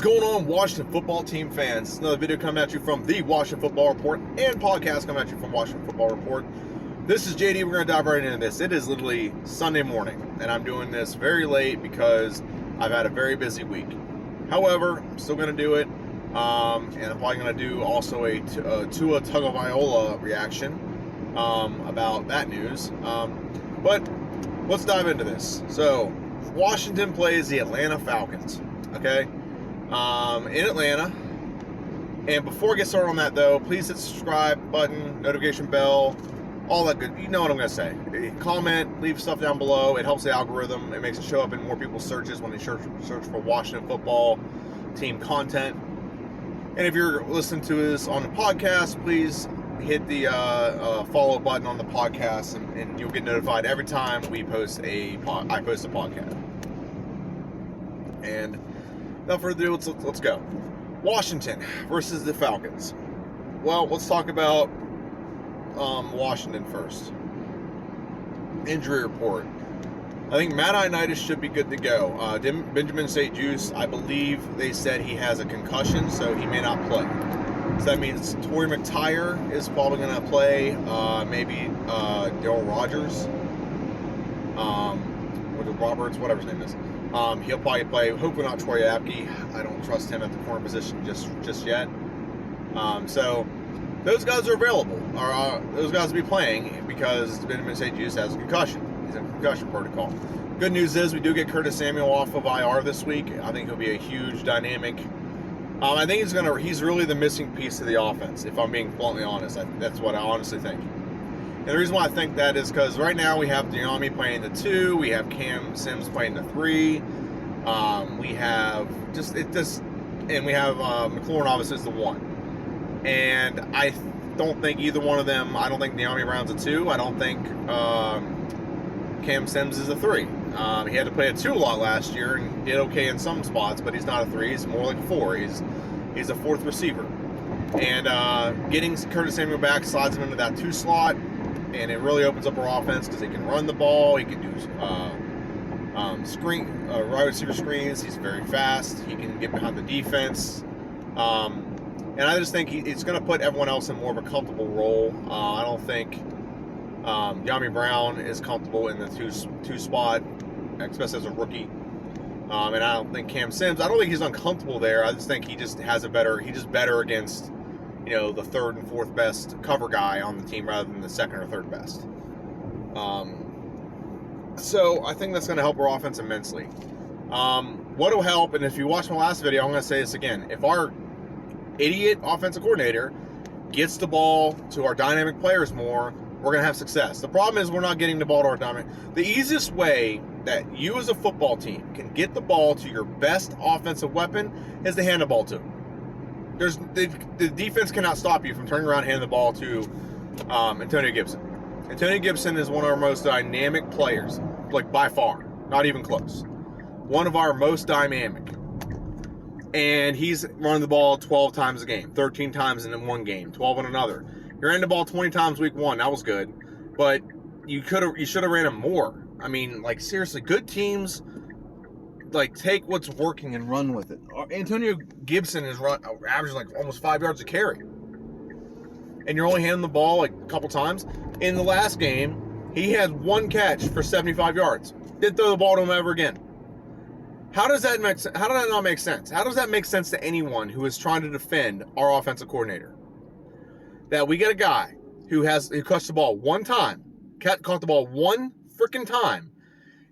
going on, Washington football team fans? It's another video coming at you from the Washington Football Report and podcast coming at you from Washington Football Report. This is JD. We're going to dive right into this. It is literally Sunday morning, and I'm doing this very late because I've had a very busy week. However, I'm still going to do it, and I'm probably going to do also a Tua Tagovailoa reaction about that news. But let's dive into this. So, Washington plays the Atlanta Falcons, okay? In Atlanta. And before I get started on that, though, please hit the subscribe button, notification bell, all that good. You know what I'm going to say. Comment, leave stuff down below. It helps the algorithm. It makes it show up in more people's searches when they search for Washington football team content. And if you're listening to this on the podcast, please hit the follow button on the podcast, and you'll get notified every time I post a podcast. And without further ado, let's go. Washington versus the Falcons. Well, let's talk about Washington first. Injury report. I think Matt Ioannidis should be good to go. Benjamin St. Juice, I believe they said he has a concussion, so he may not play. So that means Torrey McTyer is probably going to play. Maybe Daryl Rogers, or Roberts, whatever his name is. He'll probably play. Hopefully not Troy Apke. I don't trust him at the corner position just yet. So those guys are available. Those guys will be playing because Benjamin St. Juice has a concussion. He's in concussion protocol. Good news is we do get Curtis Samuel off of IR this week. I think he'll be a huge dynamic. I think he's really the missing piece of the offense, if I'm being bluntly honest. That's what I honestly think. And the reason why I think that is because right now we have Deami playing the 2, we have Cam Sims playing the 3, we have McLaurin obviously is the 1. And I don't think either one of them. I don't think Deami Brown's a 2. I don't think Cam Sims is a 3. He had to play a 2 a lot last year and did okay in some spots, but he's not a 3. He's more like a 4. He's a 4th receiver. And getting Curtis Samuel back slides him into that 2 slot, and it really opens up our offense because he can run the ball. He can do wide receiver screens. He's very fast. He can get behind the defense. And I just think it's going to put everyone else in more of a comfortable role. I don't think Deami Brown is comfortable in the 2 spot, especially as a rookie. And I don't think Cam Sims, I don't think he's uncomfortable there. I just think he's just better against, the 3rd and 4th best cover guy on the team rather than the 2nd or 3rd best. So I think that's going to help our offense immensely. What will help, and if you watch my last video, I'm going to say this again. If our idiot offensive coordinator gets the ball to our dynamic players more, we're going to have success. The problem is we're not getting the ball to our dynamic. The easiest way that you as a football team can get the ball to your best offensive weapon is to hand the ball to them. The defense cannot stop you from turning around and handing the ball to Antonio Gibson. Antonio Gibson is one of our most dynamic players, like by far, not even close. One of our most dynamic. And he's running the ball 12 times a game, 13 times in one game, 12 in another. You're running the ball 20 times week 1. That was good. But you should have ran him more. I mean, seriously, good teams take what's working and run with it. Antonio Gibson is averaging almost 5 yards a carry. And you're only handing the ball a couple times. In the last game, he had 1 catch for 75 yards. Didn't throw the ball to him ever again. How does that not make sense? How does that make sense to anyone who is trying to defend our offensive coordinator? That we get a guy who caught the ball 1 time, caught the ball 1 freaking time,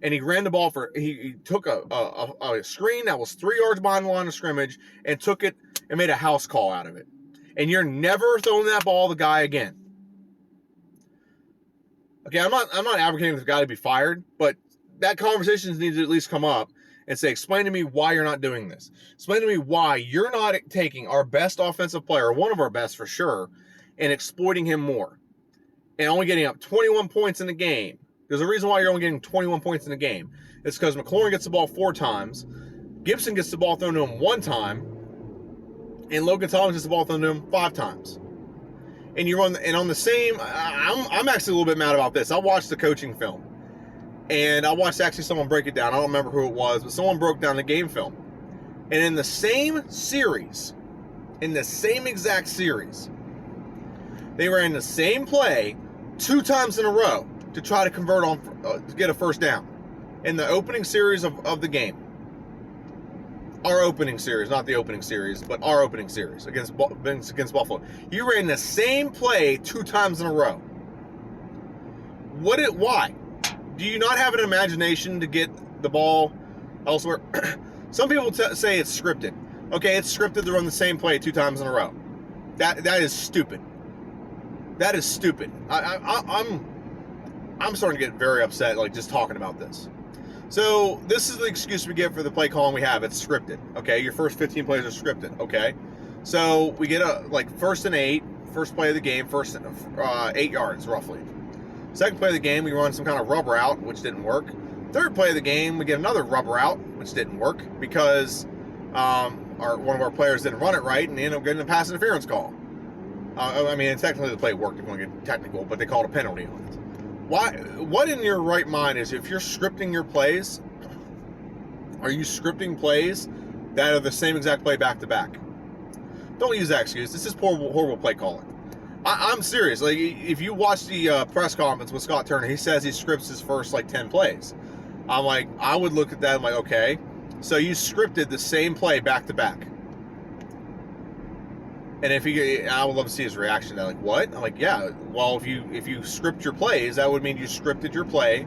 and he ran the ball he took a screen that was 3 yards behind the line of scrimmage and took it and made a house call out of it. And you're never throwing that ball to the guy again. Okay, I'm not advocating for the guy to be fired, but that conversation needs to at least come up and say, explain to me why you're not doing this. Explain to me why you're not taking our best offensive player, one of our best for sure, and exploiting him more. And only getting up 21 points in the game. There's a reason why you're only getting 21 points in the game. It's because McLaurin gets the ball 4 times, Gibson gets the ball thrown to him 1 time, and Logan Thomas gets the ball thrown to him 5 times. And you run, and on the same, I'm actually a little bit mad about this. I watched the coaching film. And I watched actually someone break it down. I don't remember who it was, but someone broke down the game film. And in the same series, in the same exact series, they ran the same play 2 times in a row to try to convert on to get a first down in the opening series of the game. Our opening series, not the opening series, but our opening series against Buffalo. You ran the same play 2 times in a row. Why? Do you not have an imagination to get the ball elsewhere? Some people say it's scripted. Okay, it's scripted to run the same play 2 times in a row. That is stupid. That is stupid. I'm starting to get very upset, like, just talking about this. So this is the excuse we get for the play calling we have. It's scripted. Okay, your first 15 plays are scripted. Okay, so we get a first and 8, first play of the game, first 8 yards roughly. Second play of the game, we run some kind of rub route, which didn't work. Third play of the game, we get another rub route, which didn't work because one of our players didn't run it right, and they ended up getting a pass interference call. I mean, technically the play worked if you want to get technical, but they called a penalty on it. Why? What in your right mind is, if you're scripting your plays, are you scripting plays that are the same exact play back to back? Don't use that excuse. This is horrible play calling. I'm serious. Like, if you watch the press conference with Scott Turner, he says he scripts his first 10 plays. I'm like, I would look at that. I'm like, okay, so you scripted the same play back to back. And I would love to see his reaction to that. Like, what? I'm like, yeah. Well, if you script your plays, that would mean you scripted your play,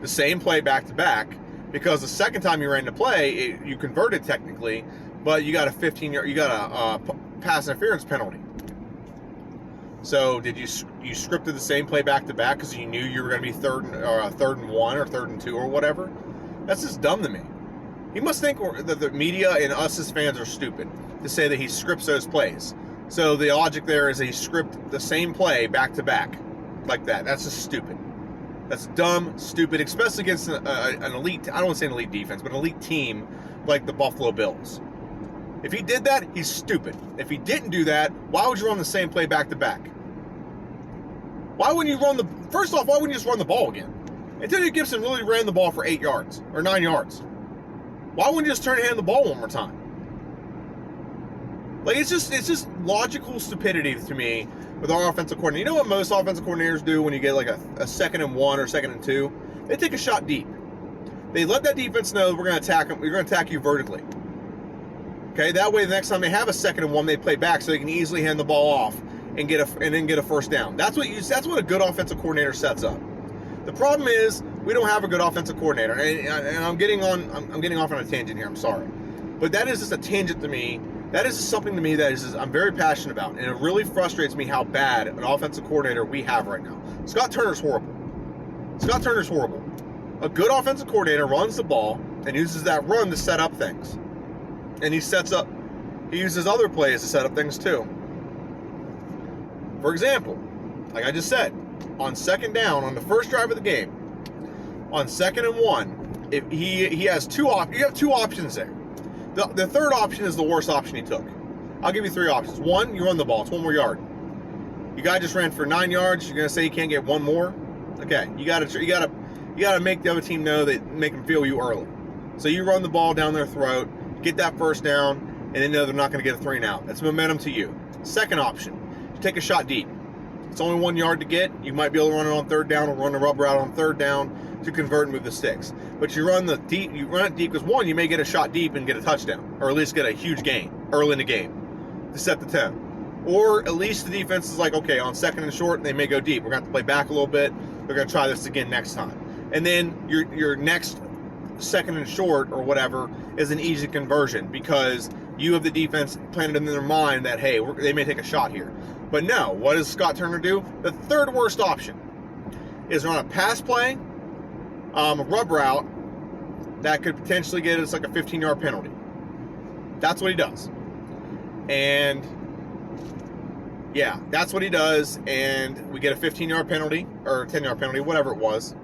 the same play back to back, because the second time you ran the play, you converted technically, but you got a 15-yard, you got a pass interference penalty. So did you scripted the same play back to back because you knew you were going to be third and 1 or 3rd and 2 or whatever? That's just dumb to me. He must think that the media and us as fans are stupid to say that he scripts those plays. So the logic there is that he scripted the same play back to back like that. That's just stupid. That's dumb, stupid, especially against an elite, I don't want to say an elite defense, but an elite team like the Buffalo Bills. If he did that, he's stupid. If he didn't do that, why would you run the same play back to back? Why wouldn't you first off, why wouldn't you just run the ball again? Antonio Gibson really ran the ball for 8 yards or 9 yards. Why wouldn't you just turn and hand the ball one more time? Like, it's just logical stupidity to me with our offensive coordinator. You know what most offensive coordinators do when you get like a 2nd and 1 or 2nd and 2? They take a shot deep. They let that defense know we're going to attack them. We're going to attack you vertically. Okay, that way the next time they have a 2nd and 1, they play back so they can easily hand the ball off and then get a first down. That's what a good offensive coordinator sets up. The problem is we don't have a good offensive coordinator, and I'm getting off on a tangent here. I'm sorry, but that is just a tangent to me. That is just something to me that I'm very passionate about, and it really frustrates me how bad an offensive coordinator we have right now. Scott Turner's horrible. Scott Turner's horrible. A good offensive coordinator runs the ball and uses that run to set up things. And he uses other plays to set up things too. For example, like I just said, on 2nd down, on the first drive of the game, on 2nd and 1, if he has you have 2 options there. The third option is the worst option he took. I'll give you 3 options. 1, you run the ball. It's 1 more yard. You guy just ran for 9 yards. You're gonna say you can't get 1 more? Okay, you gotta make the other team know make them feel you early. So you run the ball down their throat, get that first down, and they know they're not going to get a 3 and out. That's momentum to you. Second option, you take a shot deep. It's only 1 yard to get. You might be able to run it on 3rd down or run a rub route on 3rd down to convert and move the sticks. But you run it deep because 1, you may get a shot deep and get a touchdown, or at least get a huge gain early in the game to set the tone. Or at least the defense is like, okay, on 2nd and short, they may go deep. We're going to have to play back a little bit. We're going to try this again next time. And then your next 2nd and short or whatever is an easy conversion because you have the defense planted in their mind that, hey, they may take a shot here. But no, what does Scott Turner do? The third worst option is run a pass play, a rub route that could potentially get us like a 15-yard penalty. That's what he does. And yeah, that's what he does. And we get a 15-yard penalty or a 10-yard penalty, whatever it was.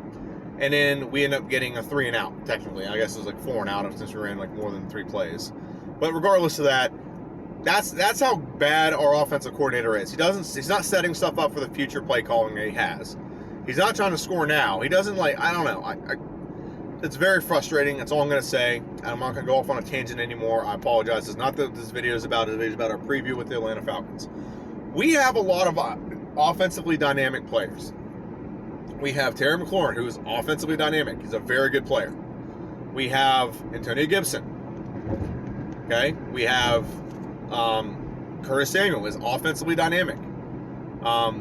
And then we end up getting a 3 and out, technically. I guess it was like 4 and out since we ran like more than 3 plays. But regardless of that, that's how bad our offensive coordinator is. He's not setting stuff up for the future play calling that he has. He's not trying to score now. He doesn't I don't know. It's very frustrating. That's all I'm going to say. I'm not going to go off on a tangent anymore. I apologize. It's not that this video is about it. It's about our preview with the Atlanta Falcons. We have a lot of offensively dynamic players. We have Terry McLaurin, who is offensively dynamic. He's a very good player. We have Antonio Gibson. Okay? We have Curtis Samuel, is offensively dynamic.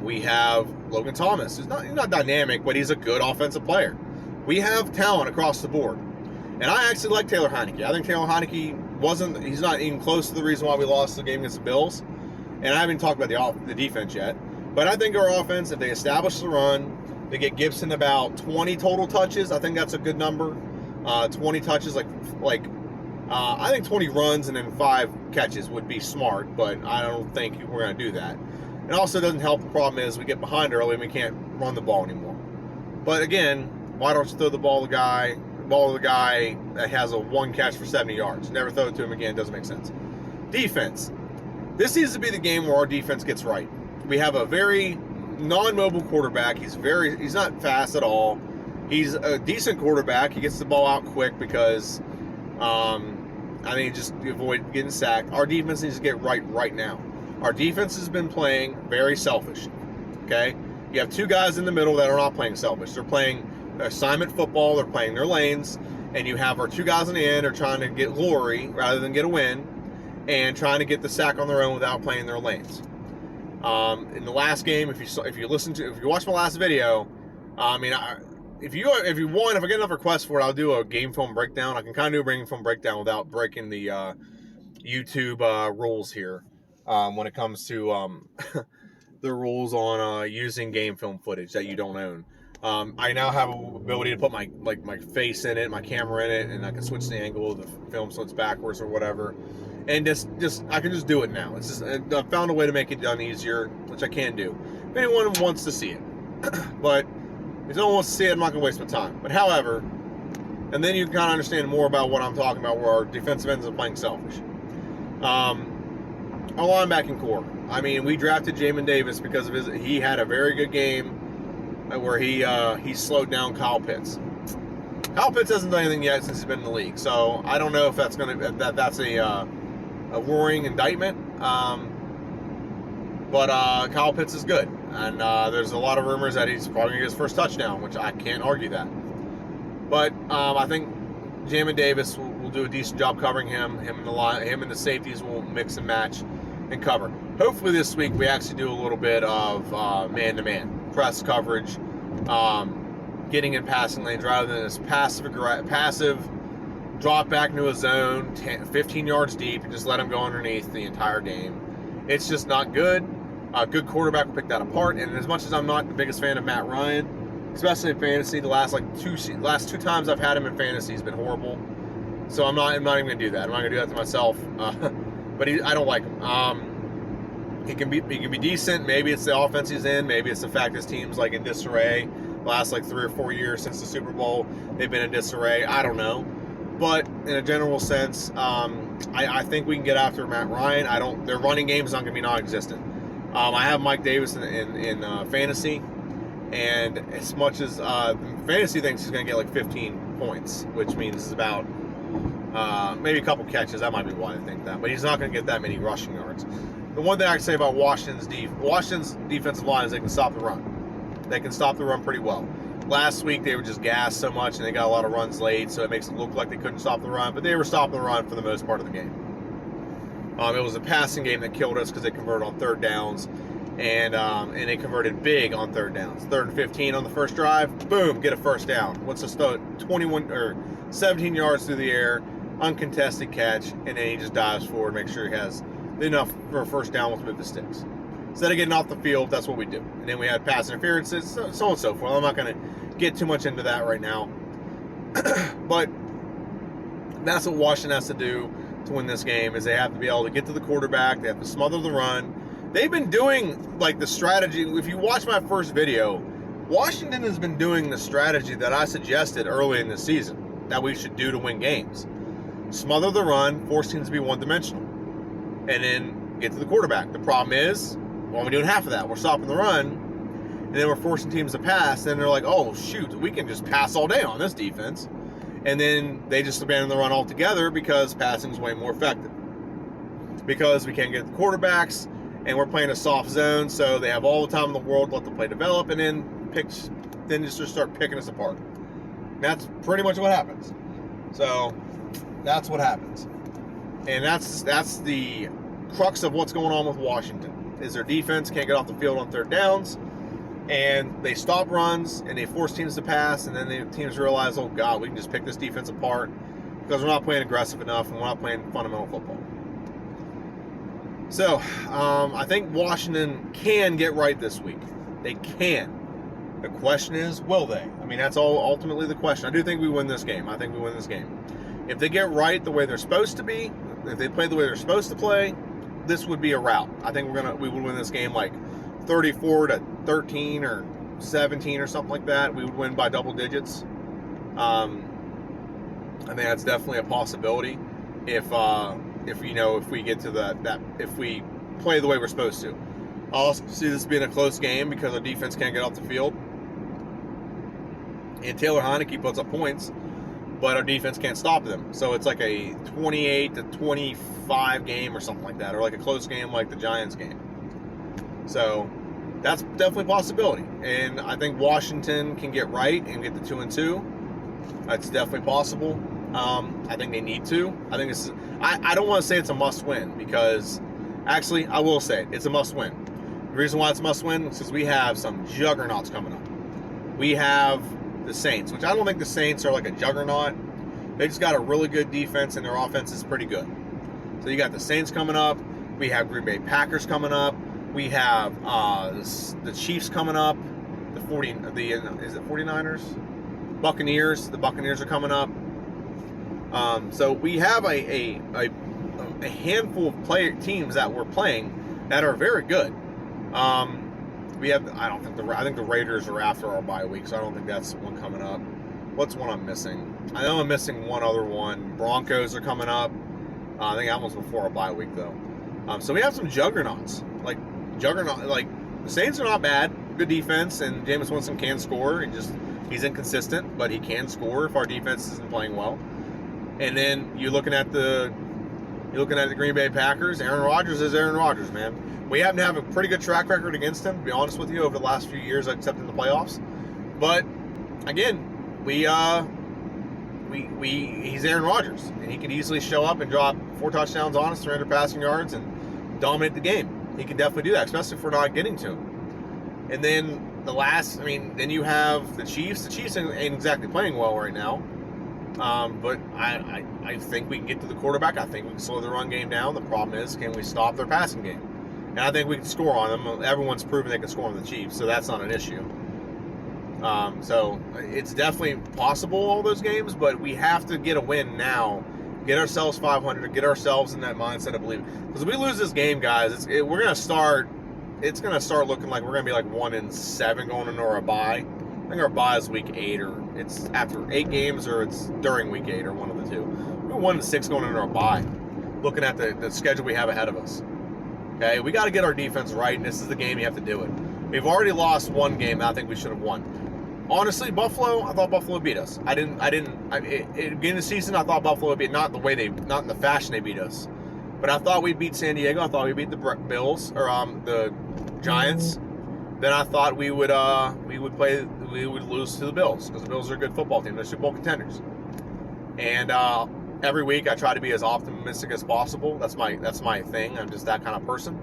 We have Logan Thomas, who's not dynamic, but he's a good offensive player. We have talent across the board. And I actually like Taylor Heineke. I think Taylor Heineke he's not even close to the reason why we lost the game against the Bills. And I haven't talked about the defense yet. But I think our offense, if they establish the run, they get Gibson about 20 total touches. I think that's a good number. 20 touches, I think 20 runs and then 5 catches would be smart, but I don't think we're going to do that. It also doesn't help. The problem is we get behind early and we can't run the ball anymore. But again, why don't you throw the ball to the guy that has a 1 catch for 70 yards? Never throw it to him again. Doesn't make sense. Defense. This needs to be the game where our defense gets right. We have a very non-mobile quarterback. He's not fast at all. He's a decent quarterback. He gets the ball out quick because I think just avoid getting sacked. Our defense needs to get right now. Our defense has been playing very selfish. Okay? You have 2 guys in the middle that are not playing selfish. They're playing assignment football. They're playing their lanes. And you have our 2 guys in the end are trying to get glory rather than get a win, and trying to get the sack on their own without playing their lanes. In the last game, if you watch my last video, if I get enough requests for it, I'll do a game film breakdown. I can kind of do a game film breakdown without breaking the YouTube rules here when it comes to the rules on using game film footage that you don't own. I now have the ability to put my face in it, my camera in it, and I can switch the angle of the film so it's backwards or whatever. And I can just do it now. It's just I found a way to make it done easier, which I can do. If anyone wants to see it, but if no one wants to see it, I'm not going to waste my time. But however, and then you can kind of understand more about what I'm talking about, where our defensive ends are playing selfish. Our linebacking core. I mean, we drafted Jamin Davis because he had a very good game where he slowed down Kyle Pitts. Kyle Pitts hasn't done anything yet since he's been in the league, so I don't know if that's a worrying indictment. But Kyle Pitts is good, and there's a lot of rumors that he's probably going to get his first touchdown, which I can't argue that. But I think Jamin Davis will do a decent job covering him. Him and the safeties will mix and match and cover. Hopefully this week we actually do a little bit of man-to-man press coverage, getting in passing lanes rather than this passive drop back into a zone 15 yards deep and just let him go underneath the entire game. It's just not good. A good quarterback will pick that apart. And as much as I'm not the biggest fan of Matt Ryan, especially in fantasy, the last two times I've had him in fantasy, he's been horrible. So I'm not even going to do that. I'm not going to do that to myself. But I don't like him. He can be decent. Maybe it's the offense he's in. Maybe it's the fact his team's in disarray. The last 3 or 4 years since the Super Bowl, they've been in disarray. I don't know. But in a general sense, I think we can get after Matt Ryan. Their running game is not going to be non-existent. I have Mike Davis in fantasy, and as much as fantasy thinks he's going to get 15 points, which means it's about maybe a couple catches. That might be why they think that. But he's not going to get that many rushing yards. The one thing I can say about Washington's defensive line is they can stop the run. They can stop the run pretty well. Last week, they were just gassed so much, and they got a lot of runs late, so it makes it look like they couldn't stop the run, but they were stopping the run for the most part of the game. It was a passing game that killed us because they converted on 3rd downs, and they converted big on 3rd downs. 3rd and 15 on the first drive, boom, get a first down. What's the start? 17 yards through the air, uncontested catch, and then he just dives forward, make sure he has enough for a first down with the sticks. Instead of getting off the field, that's what we do. And then we had pass interferences, so on and so forth. I'm not going to get too much into that right now. But that's what Washington has to do to win this game, is they have to be able to get to the quarterback. They have to smother the run. They've been doing the strategy. If you watch my first video, Washington has been doing the strategy that I suggested early in the season that we should do to win games. Smother the run, force teams to be one-dimensional, and then get to the quarterback. The problem is, well, we're doing half of that. We're stopping the run, and then we're forcing teams to pass. Then they're like, oh, shoot, we can just pass all day on this defense. And then they just abandon the run altogether because passing is way more effective. Because we can't get the quarterbacks, and we're playing a soft zone, so they have all the time in the world to let the play develop, and then just start picking us apart. And that's pretty much what happens. So that's what happens, and that's the crux of what's going on with Washington. Is their defense can't get off the field on third downs, and they stop runs and they force teams to pass, and then the teams realize, oh God, we can just pick this defense apart because we're not playing aggressive enough and we're not playing fundamental football. So, I think Washington can get right this week. They can. The question is, will they? I mean, that's all ultimately the question. I do think we win this game. I think we win this game. If they get right the way they're supposed to be, if they play the way they're supposed to play, this would be a rout. I think we would win this game like 34-13 or 17 or something like that. We would win by double digits. I think that's definitely a possibility if we get to that if we play the way we're supposed to. I also see this being a close game because our defense can't get off the field. And Taylor Heineke puts up points, but our defense can't stop them. So it's like a 28-25 game or something like that, or like a close game like the Giants game. So that's definitely a possibility. And I think Washington can get right and get the 2-2. That's definitely possible. I think they need to. I think this is. I don't want to say it's a must-win because, actually, I will say it's a must-win. The reason why it's a must-win is because we have some juggernauts coming up. We have the Saints, which I don't think the Saints are like a juggernaut. They just got a really good defense, and their offense is pretty good. So you got the Saints coming up. We have Green Bay Packers coming up. We have the Chiefs coming up. Is it 49ers? Buccaneers. The Buccaneers are coming up. So we have a handful of teams that we're playing that are very good. We have I think the Raiders are after our bye week, so I don't think that's one coming up. What's one I'm missing? I know I'm missing one other one. Broncos are coming up. I think that one's before our bye week though. So we have some juggernauts. Like the Saints are not bad. Good defense, and Jameis Winston can score. He's inconsistent, but he can score if our defense isn't playing well. And then you're looking at the Green Bay Packers. Aaron Rodgers is Aaron Rodgers, man. We happen to have a pretty good track record against him, to be honest with you, over the last few years, except in the playoffs. But again, he's Aaron Rodgers, and he can easily show up and drop 4 touchdowns on us, 300 passing yards, and dominate the game. He can definitely do that, especially if we're not getting to him. And then then you have the Chiefs. The Chiefs ain't exactly playing well right now. But I think we can get to the quarterback. I think we can slow the run game down. The problem is, can we stop their passing game? And I think we can score on them. Everyone's proven they can score on the Chiefs, so that's not an issue. So it's definitely possible, all those games, but we have to get a win now. Get ourselves 500, get ourselves in that mindset of believing. Because if we lose this game, guys, it's going to start looking like we're going to be like 1-7 going into our bye. I think our bye is week 8, or it's after 8 games, or it's during week 8, or one of the two. We're 1-6 going into our bye, looking at the schedule we have ahead of us. Okay, we got to get our defense right, and this is the game you have to do it. We've already lost one game that I think we should have won. Honestly, Buffalo, I thought Buffalo beat us. At the beginning of the season, I thought Buffalo would beat, not in the fashion they beat us, but I thought we'd beat San Diego. I thought we'd beat the Bills, or the Giants. Then I thought we would lose to the Bills, because the Bills are a good football team. They're Super Bowl contenders. And every week I try to be as optimistic as possible. That's my thing. I'm just that kind of person.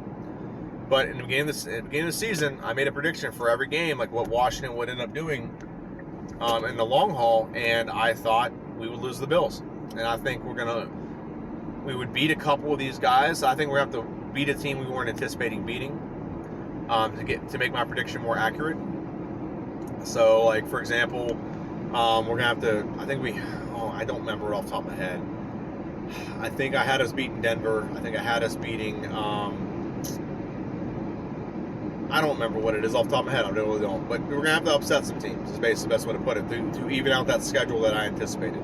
But at the beginning of the season, I made a prediction for every game, like what Washington would end up doing in the long haul, and I thought we would lose the Bills. And I think we would beat a couple of these guys. I think we're going to have to beat a team we weren't anticipating beating to make my prediction more accurate. So, like, for example, we're going to have to, I don't remember it off the top of my head. I think I had us beating Denver. I think I had us beating, I don't remember what it is off the top of my head. I really don't. But we're going to have to upset some teams, is basically the best way to put it, to even out that schedule that I anticipated.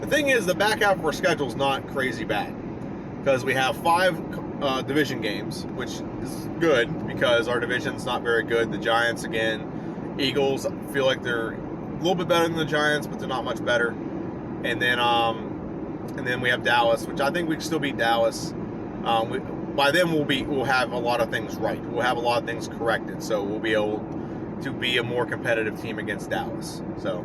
The thing is, the back half of our schedule is not crazy bad, because we have 5 division games, which is good because our division's not very good. The Giants, again, Eagles, feel like they're a little bit better than the Giants, but they're not much better. and then we have Dallas, which I think we can still beat Dallas. By then we'll have a lot of things right. We'll have a lot of things corrected, so we'll be able to be a more competitive team against Dallas. So,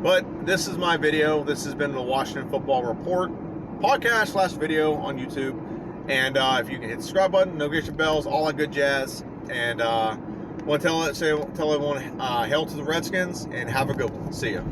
but this is my video. This has been the Washington Football Report podcast / video on YouTube. And if you can hit the subscribe button, notification bells, all that good jazz. And want to tell everyone, hail to the Redskins, and have a good one. See ya.